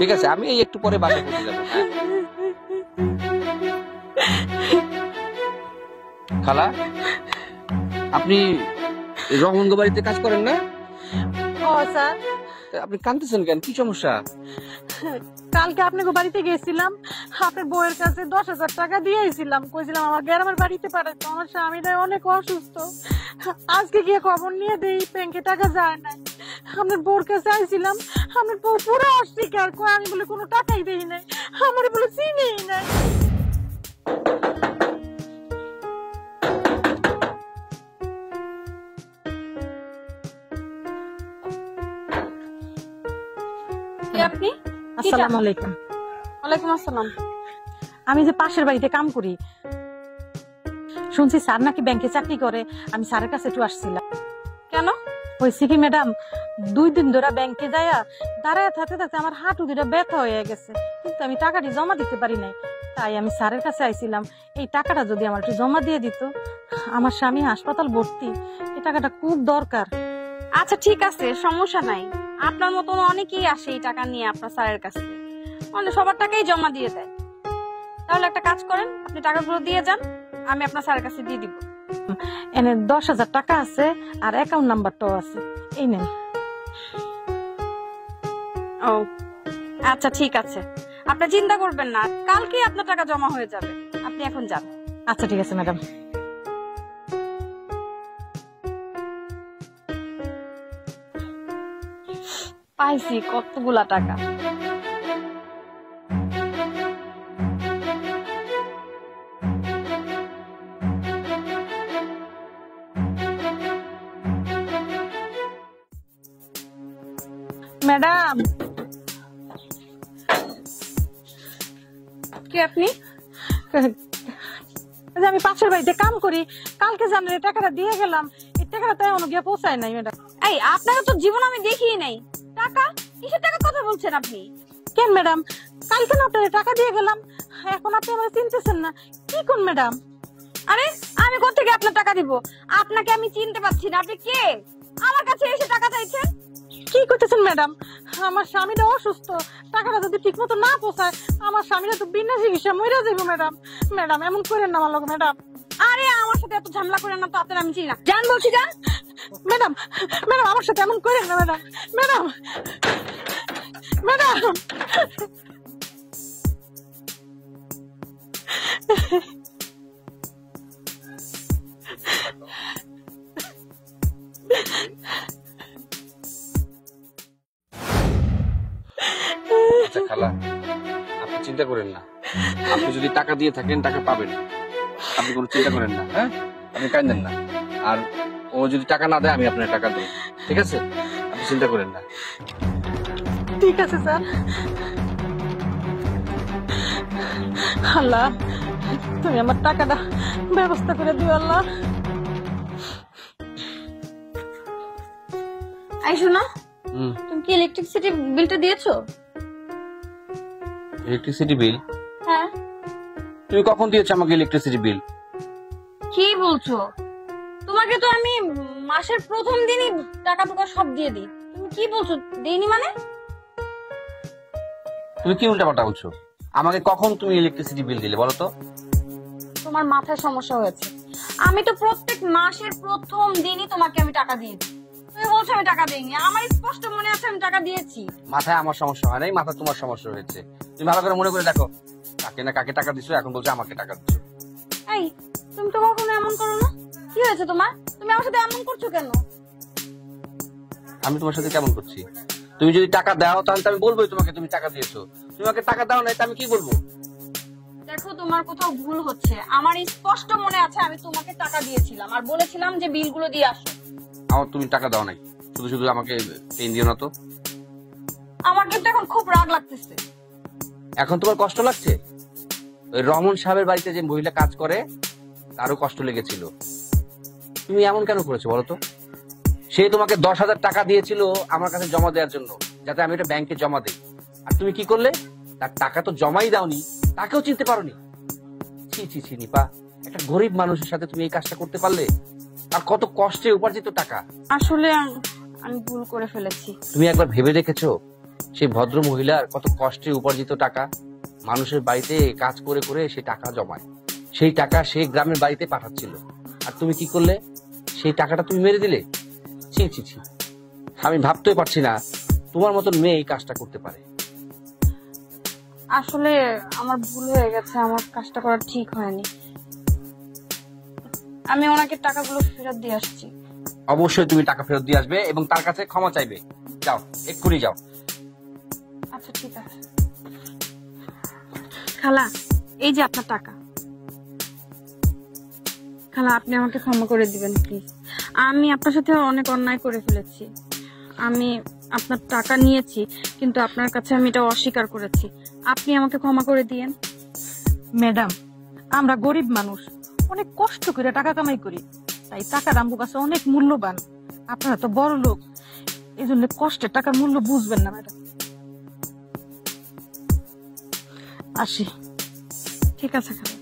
ঠিক আছে, আমি এই একটু পরে বাসায় পৌঁছে যাবো। হ্যাঁ খালা, আপনি রহমনগো বাড়িতে কাজ করেন না? ও স্যার, আপনি কাঁদতেছেন কেন, কি সমস্যা? কালকে আপনাকে বাড়িতে গেছিলাম, আপনার বউয়ের কাছে 10,000 টাকা দিয়েছিলাম, কইছিলাম আমার গ্রামের বাড়িতে পাঠাতো। আমার স্বামীটা অনেক অসুস্থ, আজকে গিয়ে খবর নিয়ে দেই ব্যাংকে টাকা যায় নাই। আপনার বউর কাছে আইছিলাম, আপনার বউ পুরো অস্বীকার করে, আমি বলে কোনো টাকাই দেই নাই, আমার বলে চিনেই নাই। আপনি? আসসালামু আলাইকুম। ওয়ালাইকুম আসসালাম। আমি যে পাশের বাড়িতে কাম করি, শুনছি স্যার নাকি ব্যাংকে চাকরি করে, আমি স্যারের কাছে একটু আসছিলাম। কেন? হয়েছে কি ম্যাডাম, 2 দিন ধরে ব্যাংকে যাইয়া দাঁড়ায় থাকতে থাকতে আমার হাঁটু দুটা ব্যথা হয়ে গেছে, কিন্তু আমি টাকাটি জমা দিতে পারি নাই। তাই আমি স্যারের কাছে আইছিলাম, এই টাকাটা যদি আমার একটু জমা দিয়ে দিত। আমার স্বামী হাসপাতাল ভর্তি, এই টাকাটা খুব দরকার। আচ্ছা ঠিক আছে, সমস্যা নাই। আপনার মতন অনেকেই আসে এই টাকা নিয়ে আপনার স্যারের কাছে, মানে সবার টাকাই জমা দিয়ে দেয়। তাহলে একটা কাজ করেন, আপনি টাকাগুলো দিয়ে যান, আমি আপনার স্যারের কাছে দিয়ে দিব। এনে 10,000 টাকা আছে আর অ্যাকাউন্ট নাম্বারটাও আছে, এই নেন। ও আচ্ছা ঠিক আছে, আপনি চিন্তা করবেন না, কালকে আপনার টাকা জমা হয়ে যাবে। আপনি এখন যান। আচ্ছা ঠিক আছে ম্যাডাম। পাইছি কতগুলা টাকা। ম্যাডাম, কি আপনি? আমি পাশের বাড়িতে কাম করি, কালকে জানেন এই টাকাটা দিয়ে গেলাম, এই টাকাটা তাই অন্য গিয়ে পৌঁছায় নাই ম্যাডাম। এই আপনাকে তো জীবন আমি দেখিই নাই। টাকা? কিসের টাকা কথা বলছেন আপনি? কেন ম্যাডাম, কালকে না আপনার টাকা দিয়ে গেলাম, এখন আপনি আমার চিনতেছেন না, কি কোন ম্যাডাম? আরে আমি কোত্থেকে আপনার টাকা দিব? আপনাকে আমি চিনতে পারছি না। আপনি কে? আমার কাছে এসে টাকা চাইছেন? কি করতেছেন ম্যাডাম? আমার স্বামীটা অসুস্থ, টাকাটা যদি ঠিক মতো না পৌঁছায় আমার স্বামীরা তো বিনা চিকিৎসা মরে যাবো ম্যাডাম। ম্যাডাম এমন করেন না আমার লোক ম্যাডাম। আরে আমার সাথে এত ঝামেলা করেন না তো, আপনার আমি চিনি না। জান বলছি, জান। ম্যাডাম, ম্যাডাম আমার সাথে এমন করেন না ম্যাডাম। ম্যাডাম, ম্যাডাম, আচ্ছা খালা, আপনি চিন্তা করেন না, আপনি যদি টাকা দিয়ে থাকেন টাকা পাবেন, আপনি কোনো চিন্তা করেন না। হ্যাঁ, আপনি কাঁদেন না। আর ও যদি টাকা না দেয় আমি আপনার টাকা দেবো, ঠিক আছে? আপনি চিন্তা করেন না। ঠিক আছে স্যার। আল্লাহ, তুমি আমার টাকাটা ব্যবস্থা করে দিও আল্লাহ। এই শোনো, তুমি কি ইলেকট্রিসিটি বিলটা দিয়েছো? Electricity bill? হ্যাঁ। তুমি কখন দিয়েছো আমাকে ইলেকট্রিসিটি বিল? কি বলছো? তোমাকে তো আমি মাসের প্রথম দিনই টাকা টুকা সব দিয়ে দিই। তুমি কি বলছো দেইনি মানে? তুমি কি উল্টাপাল্টা বলছো? আমাকে কখন তুমি ইলেকট্রিসিটি বিল দিলে বলো তো? তোমার মাথায় সমস্যা হয়েছে। আমি তো প্রত্যেক মাসের প্রথম দিনই তোমাকে আমি টাকা দিয়ে দিই। তুমি বলছো আমি টাকা দেইনি, আমার স্পষ্ট মনে আছে আমি টাকা দিয়েছি। মাথায় আমার সমস্যা হয় নাই, মাথা তোমার সমস্যা হয়েছে। তুমি ভালো করে মনে করে দেখো, কাকে না কাকে টাকা দিছো, এখন বলছো আমাকে টাকা দিছো। এই তুমি তো কখনো এমন করো না, কি হয়েছে তোমার? তুমি আমার সাথে এমন করছো কেন? আমি তোমার সাথে কেমন করছি? তুমি যদি টাকা দাও তাহলে তো আমি বলবোই তোমাকে তুমি টাকা দিয়েছো। তুমি আমাকে টাকা দাও না, আমি কি বলবো? দেখো তোমার কোথাও ভুল হচ্ছে। আমার স্পষ্ট মনে আছে আমি তোমাকে টাকা দিয়েছিলাম আর বলেছিলাম যে বিলগুলো দিয়ে আসো। আমার তুমি টাকা দাও নাই, শুধু শুধু আমাকে পেন দিও না তো। আমার কিন্তু এখন খুব রাগ লাগতেছে। এখন তোমার কষ্ট লাগছে? ওই রহমান সাহেবের বাড়িতে যে মহিলা কাজ করে তারও কষ্ট লেগেছিল। তুমি এমন কেন করেছো বলো তো? সে তোমাকে 10,000 টাকা দিয়েছিল আমার কাছে জমা দেওয়ার জন্য, যাতে আমি এটা ব্যাংকে জমা দিই। আর তুমি কি করলে? তার টাকা তো জমাই দাওনি, তাকেও চিনতে পারোনি। ছি ছি ছি নিপা, একটা গরিব মানুষের সাথে তুমি এই কাজটা করতে পারলে? আর কত কষ্টে উপার্জিত টাকা। আসলে আমি ভুল করে ফেলেছি। তুমি একবার ভেবে দেখেছো সেই ভদ্র মহিলার কত কষ্টে উপার্জিত টাকা মানুষের বাড়িতে কাজ করে করে সে টাকা জমায়, সেই টাকা সে গ্রামের বাড়িতে পাঠাচ্ছিল, আর তুমি কি করলে? সেই টাকাটা তুমি মেরে দিলে। ছি ছি ছি, আমি ভাবতেই পারছি না তোমার মতন মেয়ে এই কাজটা করতে পারে। আসলে আমার ভুল হয়ে গেছে, আমার কাজটা করা ঠিক হয়নি। আমি ওনাকে টাকাগুলো ফেরত দিয়ে আসছি। অবশ্যই তুমি টাকা ফেরত দিয়ে আসবে এবং তার কাছে ক্ষমা চাইবে। যাও, এক্ষুনি যাও। আচ্ছা ঠিক আছে। খালা, এই যে আপনার টাকা। খালা, আপনি আমাকে ক্ষমা করে দিবেন প্লিজ। আমি আপনার সাথে অনেক অন্যায় করে ফেলেছি। আমি আপনার টাকা নিয়েছি, কিন্তু আপনার কাছে আমি এটা অস্বীকার করেছি। আপনি আমাকে ক্ষমা করে দিয়েন। ম্যাডাম, আমরা গরিব মানুষ, অনেক কষ্ট করে টাকা কামাই করি, তাই টাকার আমার কাছে অনেক মূল্যবান। আপনারা তো বড় লোক, এই জন্য কষ্টের টাকার মূল্য বুঝবেন না ম্যাডাম। আসি। ঠিক আছে খালা।